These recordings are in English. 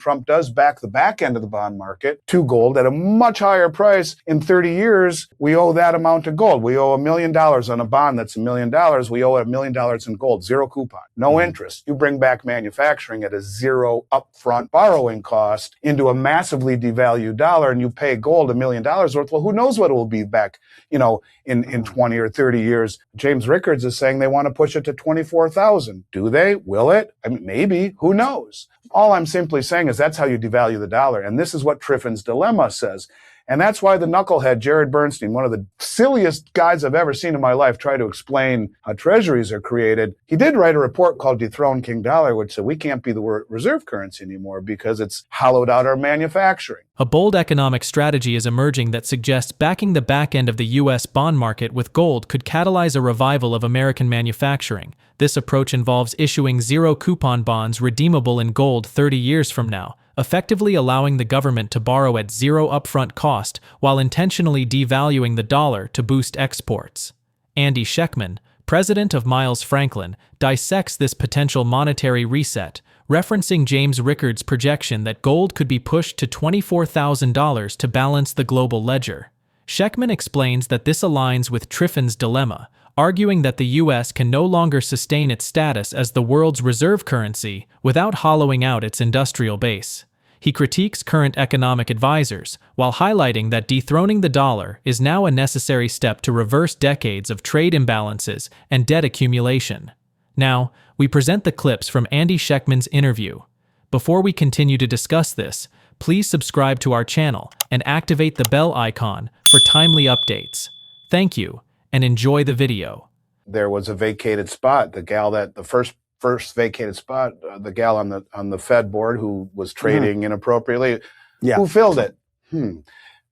Trump does back the back end of the bond market to gold at a much higher price, in 30 years, we owe that amount of gold. We owe $1 million on a bond that's $1 million. We owe $1 million in gold, zero coupon, no interest. You bring back manufacturing at a zero upfront borrowing cost into a massively devalued dollar, and you pay gold $1 million worth. Well, who knows what it will be back, in 20 or 30 years. James Rickards is saying they want to push it to 24,000. Do they? Will it? I mean, maybe. Who knows? All I'm simply saying is that's how you devalue the dollar. And this is what Triffin's dilemma says. And that's why the knucklehead, Jared Bernstein, one of the silliest guys I've ever seen in my life, try to explain how treasuries are created. He did write a report called Dethrone King Dollar, which said we can't be the reserve currency anymore because it's hollowed out our manufacturing. A bold economic strategy is emerging that suggests backing the back end of the U.S. bond market with gold could catalyze a revival of American manufacturing. This approach involves issuing zero-coupon bonds redeemable in gold 30 years from now, effectively allowing the government to borrow at zero upfront cost while intentionally devaluing the dollar to boost exports. AndySchectman, president of Miles Franklin, dissects this potential monetary reset, referencing James Rickards' projection that gold could be pushed to $24,000 to balance the global ledger. Schectman explains that this aligns with Triffin's dilemma, arguing that the U.S. can no longer sustain its status as the world's reserve currency without hollowing out its industrial base. He critiques current economic advisors, while highlighting that dethroning the dollar is now a necessary step to reverse decades of trade imbalances and debt accumulation. Now, we present the clips from AndySchectman's interview. Before we continue to discuss this, please subscribe to our channel and activate the bell icon for timely updates. Thank you, and enjoy the video. There was a vacated spot. The gal that the first vacated spot, the gal on the Fed board who was trading inappropriately, who filled it?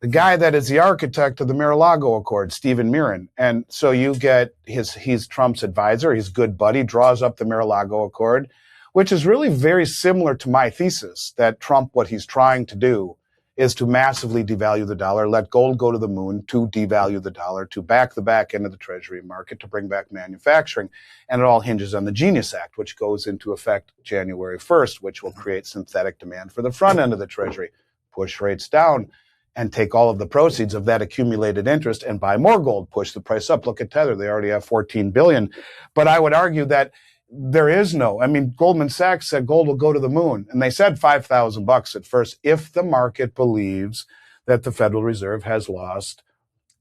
The guy that is the architect of the Mar-a-Lago Accord, Stephen Mirren. And so you get he's Trump's advisor, his good buddy, draws up the Mar-a-Lago Accord, which is really very similar to my thesis that Trump, what he's trying to do is to massively devalue the dollar, let gold go to the moon to devalue the dollar, to back the back end of the Treasury market, to bring back manufacturing. And it all hinges on the Genius Act, which goes into effect January 1st, which will create synthetic demand for the front end of the Treasury, push rates down, and take all of the proceeds of that accumulated interest and buy more gold, push the price up. Look at Tether. They already have 14 billion. But I would argue that Goldman Sachs said gold will go to the moon. And they said $5,000 at first if the market believes that the Federal Reserve has lost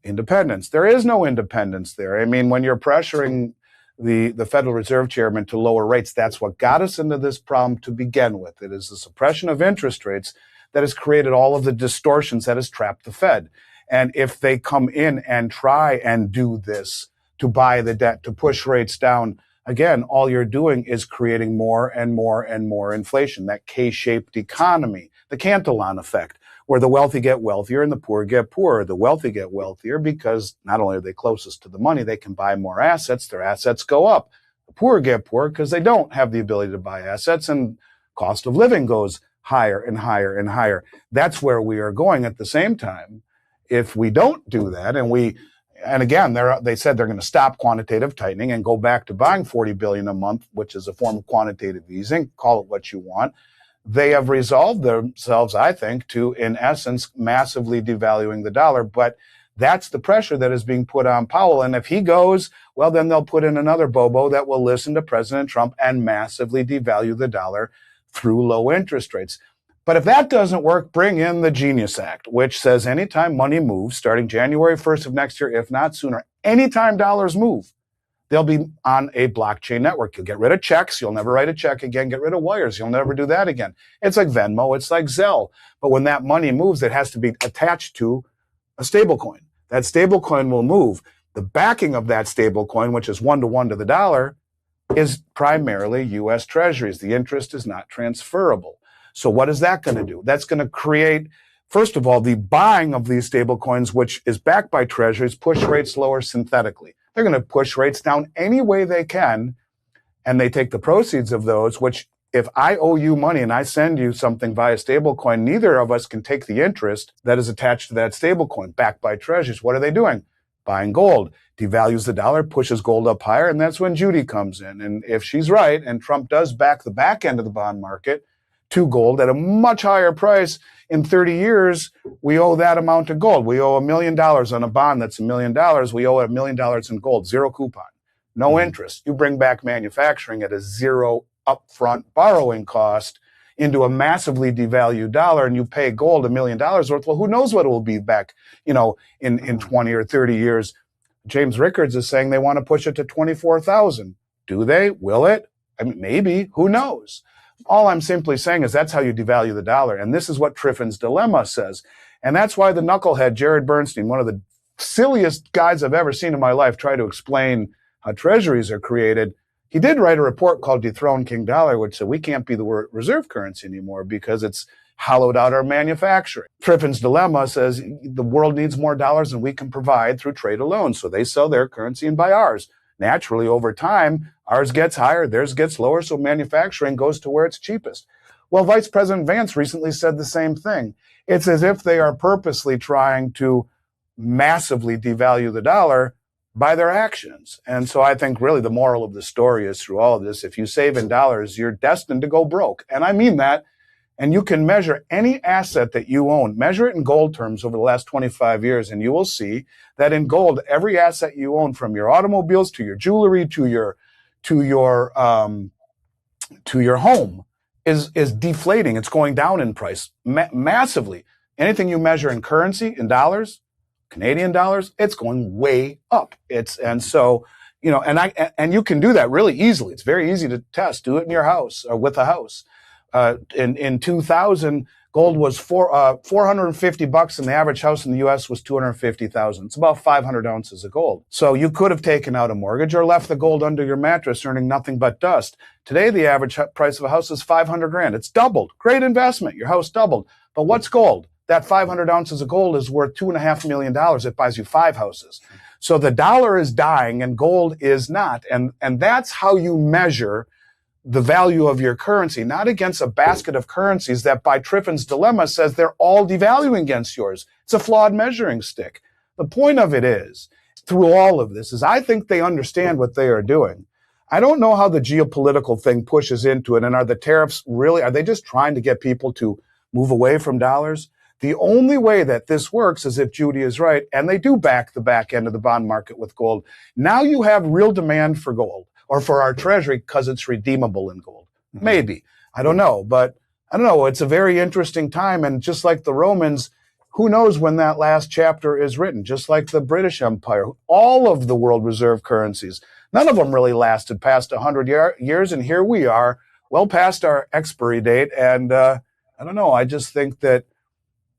independence. There is no independence there. I mean, when you're pressuring the Federal Reserve Chairman to lower rates, that's what got us into this problem to begin with. It is the suppression of interest rates that has created all of the distortions that has trapped the Fed. And if they come in and try and do this to buy the debt, to push rates down, again, all you're doing is creating more and more and more inflation, that K-shaped economy, the Cantillon effect, where the wealthy get wealthier and the poor get poorer. The wealthy get wealthier because not only are they closest to the money, they can buy more assets, their assets go up. The poor get poorer because they don't have the ability to buy assets, and cost of living goes higher and higher and higher. That's where we are going. At the same time, if we don't do that, and again, they said they're going to stop quantitative tightening and go back to buying $40 billion a month, which is a form of quantitative easing, call it what you want. They have resolved themselves, I think, to, in essence, massively devaluing the dollar. But that's the pressure that is being put on Powell. And if he goes, well, then they'll put in another bobo that will listen to President Trump and massively devalue the dollar through low interest rates. But if that doesn't work, bring in the Genius Act, which says anytime money moves, starting January 1st of next year, if not sooner, anytime dollars move, they'll be on a blockchain network. You'll get rid of checks. You'll never write a check again. Get rid of wires. You'll never do that again. It's like Venmo. It's like Zelle. But when that money moves, it has to be attached to a stablecoin. That stablecoin will move. The backing of that stablecoin, which is 1-to-1 to the dollar, is primarily U.S. Treasuries. The interest is not transferable. So what is that going to do? That's going to create, first of all, the buying of these stablecoins, which is backed by Treasuries, push rates lower synthetically. They're going to push rates down any way they can, and they take the proceeds of those, which if I owe you money and I send you something via stablecoin, neither of us can take the interest that is attached to that stablecoin backed by Treasuries. What are they doing? Buying gold. Devalues the dollar, pushes gold up higher, and that's when Judy comes in. And if she's right, and Trump does back the back end of the bond market to gold at a much higher price. In 30 years, we owe that amount to gold. We owe $1 million on a bond that's $1 million. We owe $1 million in gold, zero coupon, no interest. You bring back manufacturing at a zero upfront borrowing cost into a massively devalued dollar, and you pay gold $1 million worth. Well, who knows what it will be back, in 20 or 30 years. James Rickards is saying they want to push it to 24,000. Do they? Will it? I mean, maybe. Who knows? All I'm simply saying is that's how you devalue the dollar. And this is what Triffin's dilemma says. And that's why the knucklehead, Jared Bernstein, one of the silliest guys I've ever seen in my life, try to explain how treasuries are created. He did write a report called Dethrone King Dollar, which said we can't be the reserve currency anymore because it's hollowed out our manufacturing. Triffin's dilemma says the world needs more dollars than we can provide through trade alone. So they sell their currency and buy ours. Naturally, over time, ours gets higher, theirs gets lower, so manufacturing goes to where it's cheapest. Well, Vice President Vance recently said the same thing. It's as if they are purposely trying to massively devalue the dollar by their actions. And so I think really the moral of the story is through all of this, if you save in dollars, you're destined to go broke. And I mean that. And you can measure any asset that you own, measure it in gold terms over the last 25 years, and you will see that in gold, every asset you own, from your automobiles to your jewelry to your home, is deflating. It's going down in price massively. Anything you measure in currency, in dollars, Canadian dollars, it's going way up. And you can do that really easily. It's very easy to test. Do it in your house or with a house. In 2000, gold was $450, and the average house in the U.S. was $250,000. It's about 500 ounces of gold. So you could have taken out a mortgage or left the gold under your mattress, earning nothing but dust. Today, the average price of a house is $500,000. It's doubled. Great investment. Your house doubled. But what's gold? That 500 ounces of gold is worth $2.5 million. It buys you 5 houses. So the dollar is dying and gold is not. And that's how you measure the value of your currency, not against a basket of currencies that by Triffin's dilemma says they're all devaluing against yours. It's a flawed measuring stick. The point of it is, through all of this, is I think they understand what they are doing. I don't know how the geopolitical thing pushes into it. And are the tariffs really, are they just trying to get people to move away from dollars? The only way that this works is if Judy is right, and they do back the back end of the bond market with gold. Now you have real demand for gold, or for our treasury, because it's redeemable in gold. Maybe. I don't know. But I don't know. It's a very interesting time. And just like the Romans, who knows when that last chapter is written? Just like the British Empire, all of the world reserve currencies, none of them really lasted past 100 years. And here we are, well past our expiry date. And I don't know. I just think that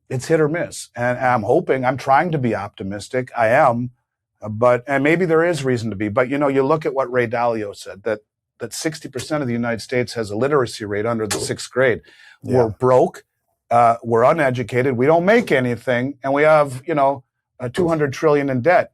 it's hit or miss. And I'm trying to be optimistic. I am. And maybe there is reason to be. But, you look at what Ray Dalio said, that 60% of the United States has a literacy rate under the 6th grade. Yeah. We're broke. We're uneducated. We don't make anything. And we have, $200 trillion in debt.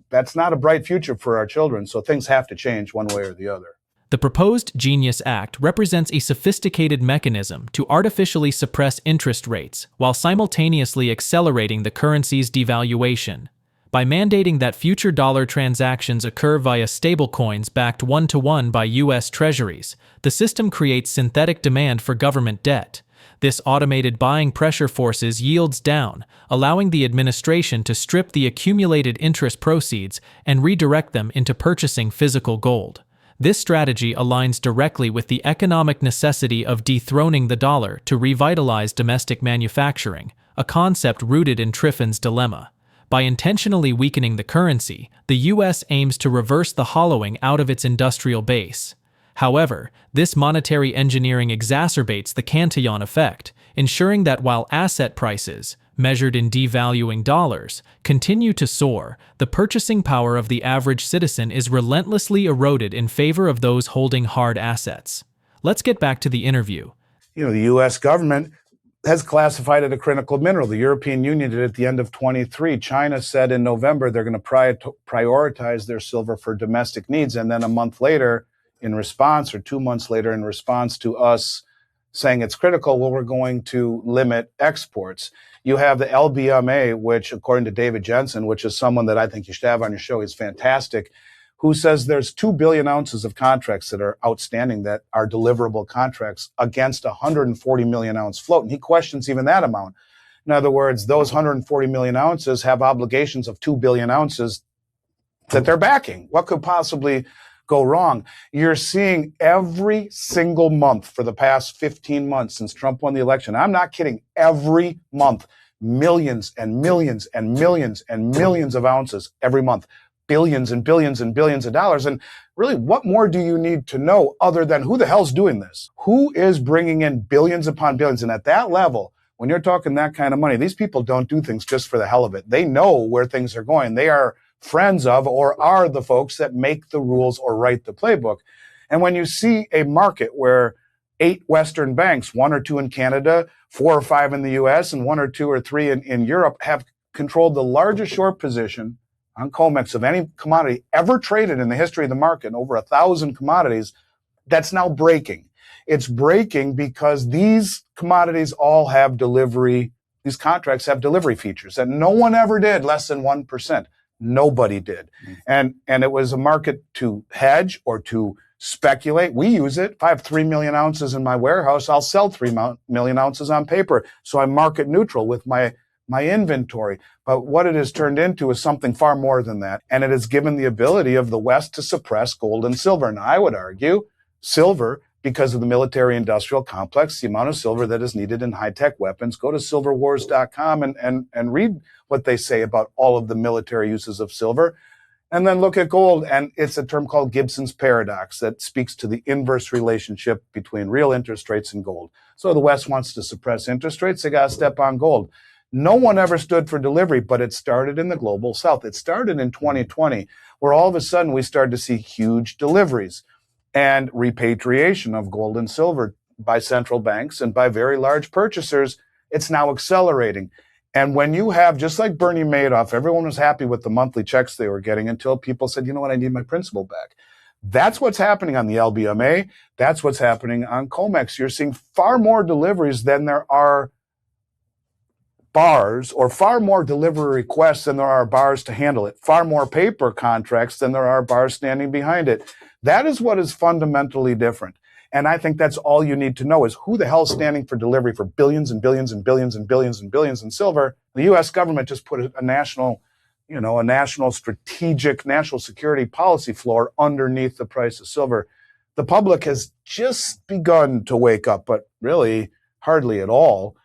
That's not a bright future for our children. So things have to change one way or the other. The proposed Genius Act represents a sophisticated mechanism to artificially suppress interest rates while simultaneously accelerating the currency's devaluation. By mandating that future dollar transactions occur via stablecoins backed one-to-one by U.S. Treasuries, the system creates synthetic demand for government debt. This automated buying pressure forces yields down, allowing the administration to strip the accumulated interest proceeds and redirect them into purchasing physical gold. This strategy aligns directly with the economic necessity of dethroning the dollar to revitalize domestic manufacturing, a concept rooted in Triffin's dilemma. By intentionally weakening the currency, the U.S. aims to reverse the hollowing out of its industrial base. However, this monetary engineering exacerbates the Cantillon effect, ensuring that while asset prices, measured in devaluing dollars, continue to soar, the purchasing power of the average citizen is relentlessly eroded in favor of those holding hard assets. Let's get back to the interview. The U.S. government has classified it a critical mineral. The European Union did at the end of 23. China said in November they're going to prioritize their silver for domestic needs. And then a month later, in response, or 2 months later, in response to us saying it's critical, well, we're going to limit exports. You have the LBMA, which, according to David Jensen, which is someone that I think you should have on your show, he's fantastic, who says there's 2 billion ounces of contracts that are outstanding that are deliverable contracts against 140 million ounce float. And he questions even that amount. In other words, those 140 million ounces have obligations of 2 billion ounces that they're backing. What could possibly go wrong? You're seeing every single month for the past 15 months since Trump won the election. I'm not kidding. Every month, millions and millions and millions and millions of ounces every month, billions and billions and billions of dollars. And really, what more do you need to know other than who the hell's doing this? Who is bringing in billions upon billions? And at that level, when you're talking that kind of money, these people don't do things just for the hell of it. They know where things are going. They are friends of or are the folks that make the rules or write the playbook. And when you see a market where 8 Western banks, 1 or 2 in Canada, 4 or 5 in the US, and 1 or 2 or 3 in Europe have controlled the largest short position on COMEX of any commodity ever traded in the history of the market, over 1,000 commodities, that's now breaking. It's breaking because these commodities all have delivery, these contracts have delivery features that no one ever did, less than 1%. Nobody did. And it was a market to hedge or to speculate. We use it. If I have 3 million ounces in my warehouse, I'll sell 3 million ounces on paper. So I'm market neutral with my inventory. But what it has turned into is something far more than that. And it has given the ability of the West to suppress gold and silver. Now, I would argue silver, because of the military industrial complex, the amount of silver that is needed in high-tech weapons. Go to silverwars.com and read what they say about all of the military uses of silver. And then look at gold, and it's a term called Gibson's paradox that speaks to the inverse relationship between real interest rates and gold. So the West wants to suppress interest rates, they got to step on gold. No one ever stood for delivery, but it started in the global South. It started in 2020, where all of a sudden we started to see huge deliveries and repatriation of gold and silver by central banks and by very large purchasers. It's now accelerating. And when you have, just like Bernie Madoff, everyone was happy with the monthly checks they were getting until people said, you know what, I need my principal back. That's what's happening on the LBMA. That's what's happening on COMEX. You're seeing far more deliveries than there are bars, or far more delivery requests than there are bars to handle it. Far more paper contracts than there are bars standing behind it. That is what is fundamentally different. And I think that's all you need to know is who the hell is standing for delivery for billions and billions and billions and billions and billions in silver. The U.S. government just put a national strategic national security policy floor underneath the price of silver. The public has just begun to wake up, but really hardly at all.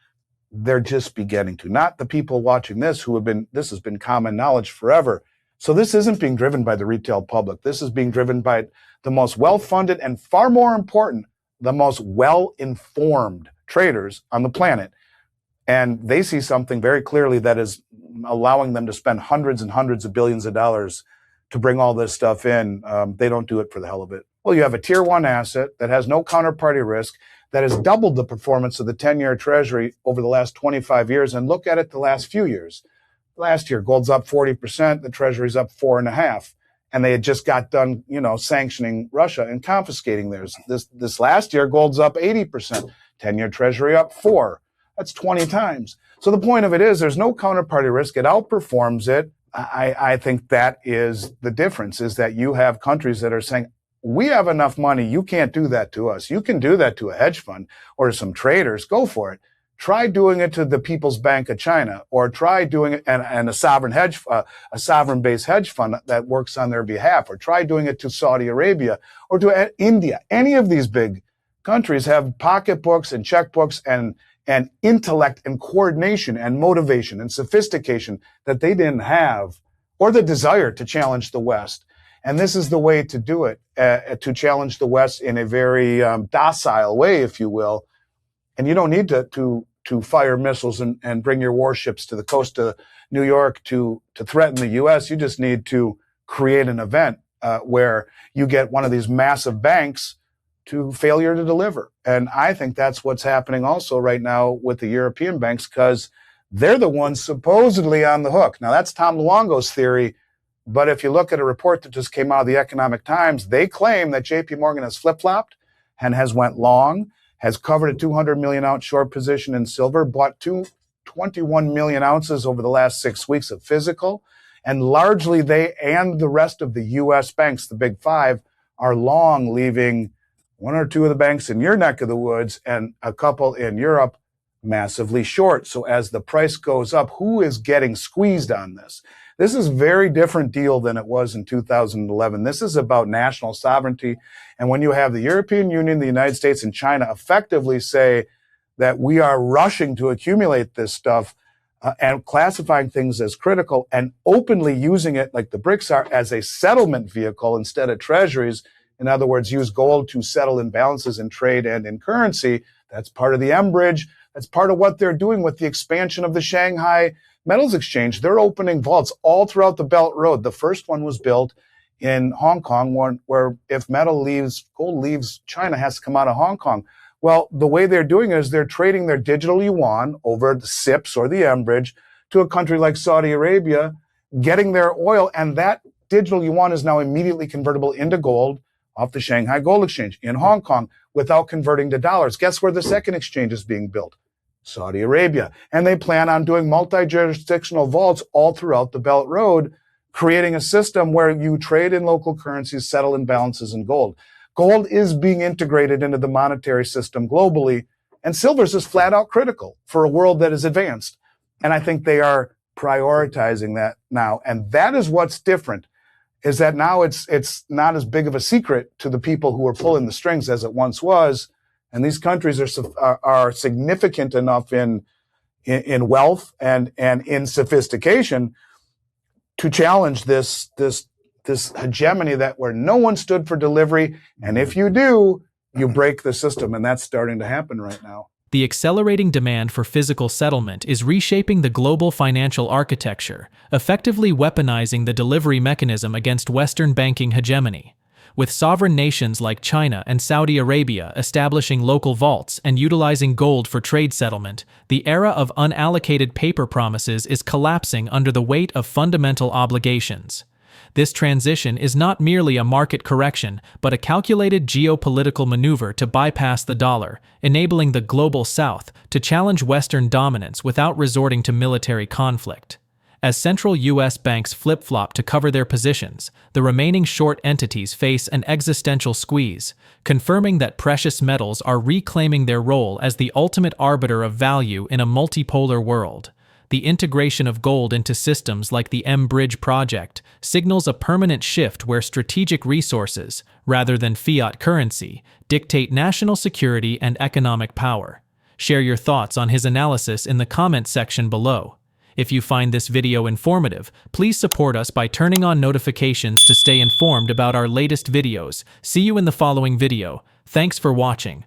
They're just beginning to. Not the people watching this this has been common knowledge forever. So this isn't being driven by the retail public. This is being driven by the most well-funded and, far more important, the most well-informed traders on the planet. And they see something very clearly that is allowing them to spend hundreds and hundreds of billions of dollars to bring all this stuff in. They don't do it for the hell of it. Well, you have a tier 1 asset that has no counterparty risk, that has doubled the performance of the 10-year Treasury over the last 25 years. And look at it the last few years. Last year, gold's up 40%, the Treasury's up 4.5%. And they had just got done, sanctioning Russia and confiscating theirs. This last year, gold's up 80%, 10-year Treasury up 4%. That's 20 times. So the point of it is there's no counterparty risk. It outperforms it. I think that is the difference, is that you have countries that are saying, we have enough money, you can't do that to us. You can do that to a hedge fund or to some traders. Go for it. Try doing it to the People's Bank of China, or try doing it and a sovereign-based hedge fund that works on their behalf, or try doing it to Saudi Arabia or to India. Any of these big countries have pocketbooks and checkbooks and intellect and coordination and motivation and sophistication that they didn't have, or the desire to challenge the West. And this is the way to do it, to challenge the West in a very docile way, if you will. And you don't need to fire missiles and bring your warships to the coast of New York to threaten the U.S. You just need to create an event where you get one of these massive banks to failure to deliver. And I think that's what's happening also right now with the European banks, because they're the ones supposedly on the hook. Now, that's Tom Luongo's theory. But if you look at a report that just came out of the Economic Times, they claim that JP Morgan has flip-flopped and has went long, has covered a 200 million ounce short position in silver, bought 21 million ounces over the last 6 weeks of physical, And largely they and the rest of the U.S. banks, the big five, are long, leaving one or two of the banks in your neck of the woods and a couple in Europe massively short. So as the price goes up, who is getting squeezed on this? This is a very different deal than it was in 2011. This is about national sovereignty. And when you have the European Union, the United States, and China effectively say that we are rushing to accumulate this stuff and classifying things as critical and openly using it, like the BRICS are, as a settlement vehicle instead of treasuries. In other words, use gold to settle imbalances in trade and in currency. That's part of the M Bridge. That's part of what they're doing with the expansion of the Shanghai Metals Exchange. They're opening vaults all throughout the Belt Road. The first one was built in Hong Kong, where if gold leaves China, has to come out of Hong Kong. Well, the way they're doing it is they're trading their digital yuan over the SIPs or the M Bridge to a country like Saudi Arabia, getting their oil, and that digital yuan is now immediately convertible into gold off the Shanghai Gold Exchange in Hong Kong without converting to dollars. Guess where the second exchange is being built? Saudi Arabia. And they plan on doing multi-jurisdictional vaults all throughout the Belt Road, creating a system where you trade in local currencies, settle imbalances in gold. Gold is being integrated into the monetary system globally, and silver's is flat out critical for a world that is advanced. And I think they are prioritizing that now. And that is what's different, is that now it's not as big of a secret to the people who are pulling the strings as it once was. And these countries are significant enough in wealth and in sophistication to challenge this hegemony that where no one stood for delivery. And if you do, you break the system. And that's starting to happen right now. The accelerating demand for physical settlement is reshaping the global financial architecture, effectively weaponizing the delivery mechanism against Western banking hegemony. With sovereign nations like China and Saudi Arabia establishing local vaults and utilizing gold for trade settlement, the era of unallocated paper promises is collapsing under the weight of fundamental obligations. This transition is not merely a market correction, but a calculated geopolitical maneuver to bypass the dollar, enabling the global South to challenge Western dominance without resorting to military conflict. As central U.S. banks flip-flop to cover their positions, the remaining short entities face an existential squeeze, confirming that precious metals are reclaiming their role as the ultimate arbiter of value in a multipolar world. The integration of gold into systems like the M Bridge project signals a permanent shift where strategic resources, rather than fiat currency, dictate national security and economic power. Share your thoughts on his analysis in the comment section below. If you find this video informative, please support us by turning on notifications to stay informed about our latest videos. See you in the following video. Thanks for watching.